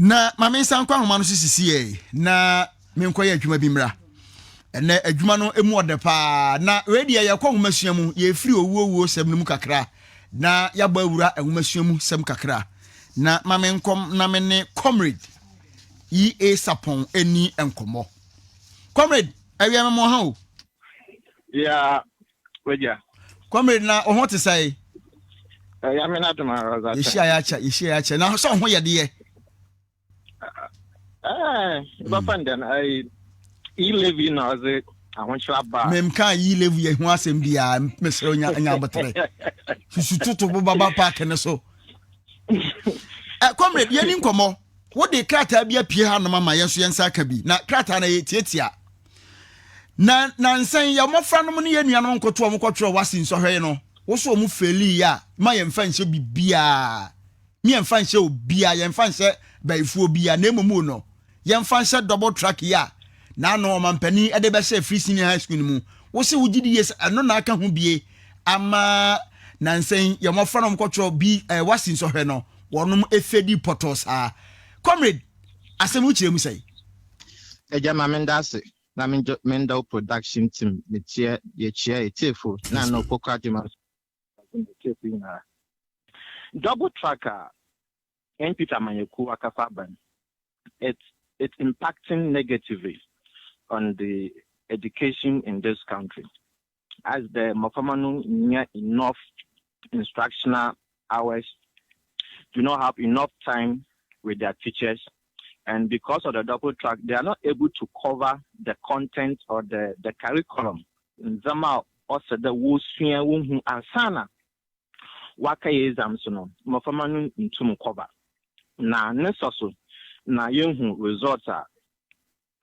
Na mame san kwa homa no sisi na menkoye adwuma bi mra. Ene adwuma no emu ode pa na ready ya kwa homa sua mu ye free owuo sem no mu kakra na ya ba awura homa sua mu sem kakra. Na mame nkom na me ne comrade EA Sapon eni enkomo. Comrade awie me mo ha o. Yeah, weja. Comrade na o ho te sai. Ya me na tomorrow that. Ishi acha na so ho ye de. But then I live now as I want you aba. Mem kan yi levu ye ho asem bia mesero nya botre. Susututu baba park ne so. Comrade ye ni nkomo. Wo de krata bia pie ha no mama yenso yensa ka bi. Na krata na ye tietia. Na nsan ya mofra no ne ye nuanom nkoto omkotro wasi nsohwe no. Wo so mu feli ya ma ye mfa nche bibia. Mi mfa nche obia ye mfa nche baifu obia na emomu no. Ye mfa nche double track ya. Na no mampani ede be se free senior high school mu. Wo se wugidi yes ano na aka ho bie ama nansen ye mofra no mkotro bi wasi nsohwe no. Wonum efedi potos a. Comrade asemu chire mu sei. Eja mamendase na mendo production team the chair etifo na no kokadima double tracker and Peter Manyeku Akafaban. It's impacting negatively on the education in this country, as the Mofamanu near enough instructional hours, do not have enough time with their teachers, and because of the double track, they are not able to cover the content or the curriculum. Zama also the wusua wunhu ansana waka exams no Mofamanu intum cover. Na nesoso na yenhu results are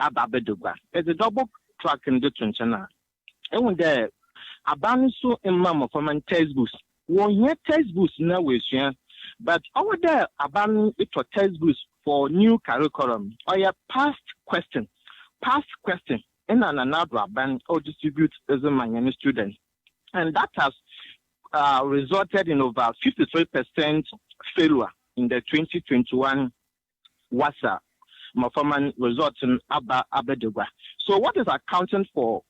ababedugba. It's a double track in the tunchana. And when the abaniso imma Mofaman textbooks, one year textbooks na we but over there aban it for textbooks for new curriculum or your past question in another ban or distribute as a many students, and that has resulted in over 53% failure in the 2021 WASSCE Mofaman results in Abedugba. So what is accounting for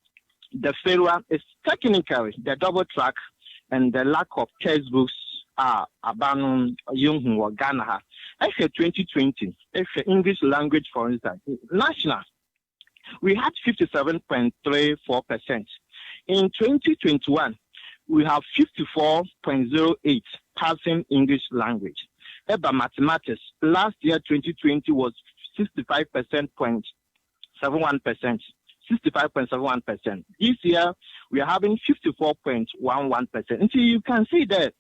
the failure is technically the double track and the lack of textbooks Abanun Young or Ghana. After 2020, after English language, for instance, national, we had 57.34%. In 2021, we have 54.08 passing English language. About mathematics, last year 2020 was 65.71%. 65.71%. This year we are having 54.11%. And so you can see that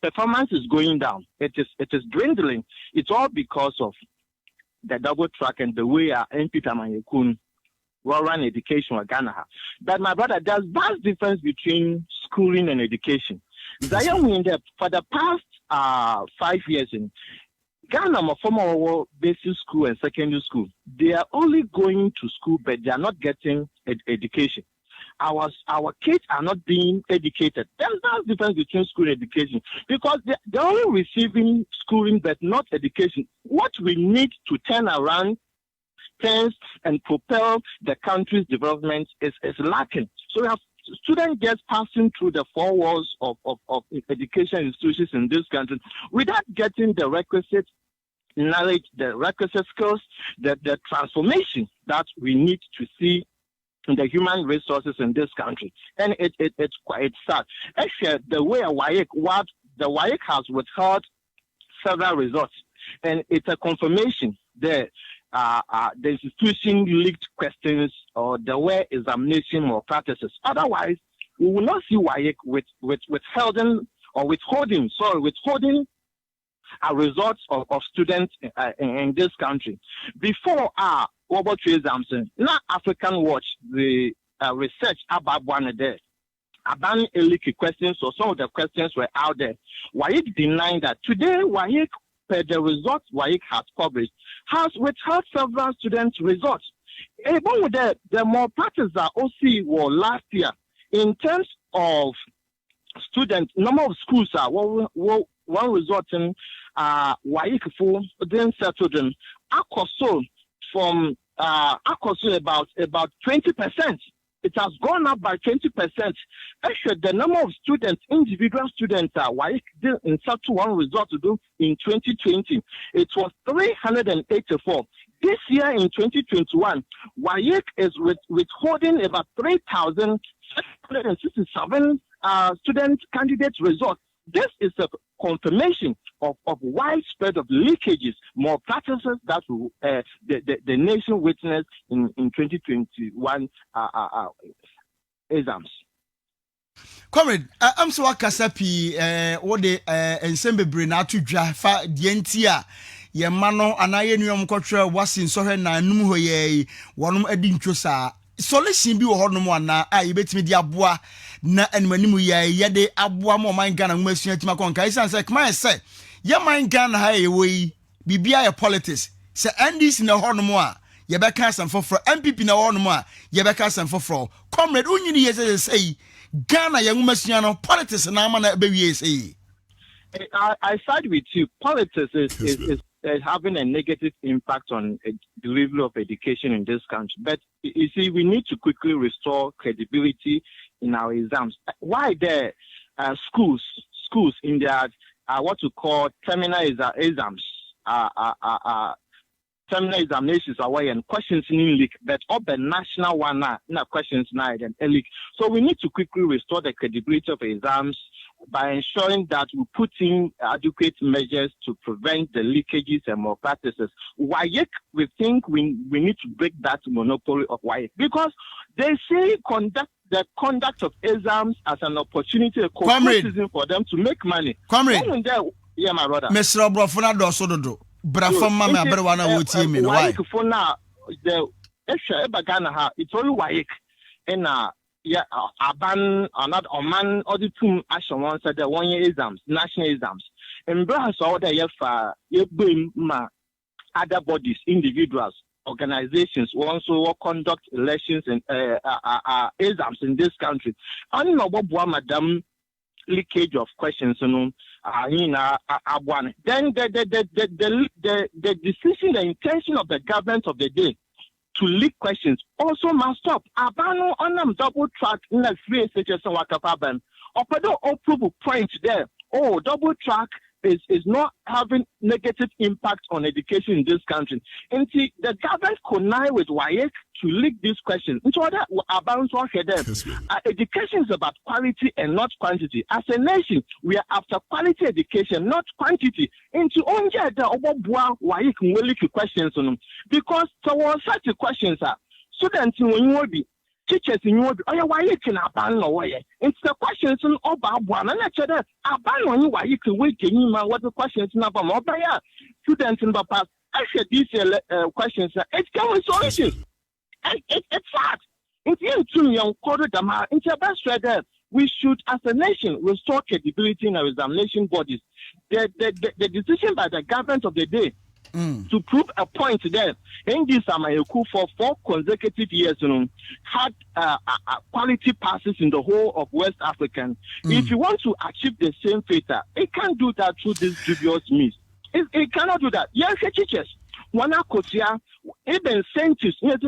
performance is going down. It is dwindling. It's all because of the double track and the way our MP Tamanyekun will run education or Ghana. But my brother, there's vast difference between schooling and education. For the past 5 years in Ghana, my former basic school and secondary school, they are only going to school, but they are not getting education. Our kids are not being educated. There's no difference between school and education because they're only receiving schooling but not education. What we need to turn around things and propel the country's development is lacking. So we have students just passing through the four walls of education institutions in this country without getting the requisite knowledge, the requisite skills, the transformation that we need to see in the human resources in this country. And it's quite sad. Actually, the way the WAEC has withheld several results, and it's a confirmation that the institution leaked questions or the way examination or practices. Otherwise, we will not see WAEC withholding a results of students in this country. Before World exams, now African Watch, the research about one there, about leaky questions, or some of the questions were out there. WAEC denying that. Today, WAEC, per the results WAEC has published, has withheld several students' results. Even with the more practice that OC were last year, in terms of students, number of schools are one resulting Waikifo then settled them. Akoso from Akoso about 20%. It has gone up by 20%. Actually, the number of students, individual students, Waik in such one result to do in 2020, it was 384. This year in 2021, Waik is withholding about 3,767 student candidate results. This is a confirmation of widespread of leakages, more practices that the nation witnessed in 2021 exams. Comrade, I'm so akasapi what the ensemble brain to drafa dientia ye mano anaye nuom kotwe wasin so hwe na num hoye wonum adi ntwosa solution bi wo honom ana a yebetimi di aboa na animanimu ye de aboa mo man Ghana ngmasua tima konka isan se kman se ye man Ghana ha ye wei bibia ye politics se NDC na honom a ye be ka san foforo MPP na honom a ye be ka san foforo comrade unyini ye say Ghana ye ngmasua no politics na ama na be wie say I side with you. Politics is having a negative impact on the level of education in this country. But you see, we need to quickly restore credibility in our exams. Why there schools in their what we call terminal exams, terminal examinations are why and questions in leak, but all the national one now questions now and leak. So we need to quickly restore the credibility of exams by ensuring that we put in adequate measures to prevent the leakages and malpractices. WASSCE, we think we need to break that monopoly of WASSCE because they say the conduct of exams as an opportunity, a season for them to make money. Comrade, yeah, my brother. Mr. Brofuna dosodo. Brafoma me aberwana wo tie me no why? For now, the Ghana it's only WASSCE and yeah, Aban or not Oman or the two action ones at the 1 year exams, national exams. And brass all the other bodies, individuals, organizations who also conduct elections and exams in this country. I don't know what madam leakage of questions, then the decision, the intention of the government of the day to leak questions also must stop. Abano on double track in the free SHS and Wakapaban. Opedo approval point there. Oh, double track is not having negative impact on education in this country. And see, the government connive with WASSCE to leak these questions. And so that education is about quality and not quantity. As a nation, we are after quality education, not quantity. Into only the WASSCE can leak questions on them. Because there were such questions students when you will be teachers in your why you can abandon away. It's the questions about one and each other. Abandon why you can wait in what the questions about mobile students in the past. Actually, these questions it's coming solutions. It's fact. If you two young quarter them out, it's your best right. We should, as a nation, restore credibility in our examination bodies. The decision by the government of the day to prove a point there. NG Samayoku for 4 consecutive years, had quality passes in the whole of West Africa. If you want to achieve the same fate, it can't do that through this dubious means. It cannot do that. Yes, teachers. One akotia, even scientists, at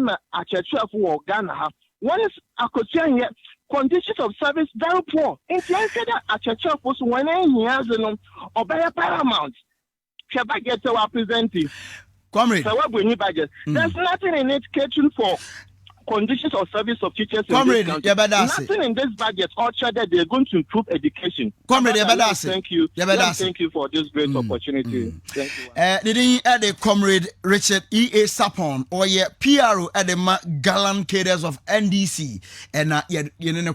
for Ghana. One is akotia here. Conditions of service very poor. In the at church was when he has obey paramount. Budget representing. Comrade. So what we need budget. There's nothing in it catering for conditions of service of teachers Comrade, in this country. Nothing in this budget orchard that they're going to improve education. Comrade, thank you. Thank you for this great opportunity. Thank you. Didn't add a Comrade Richard E.A. Sapon or ye PRO at the gallant cadres of NDC and you know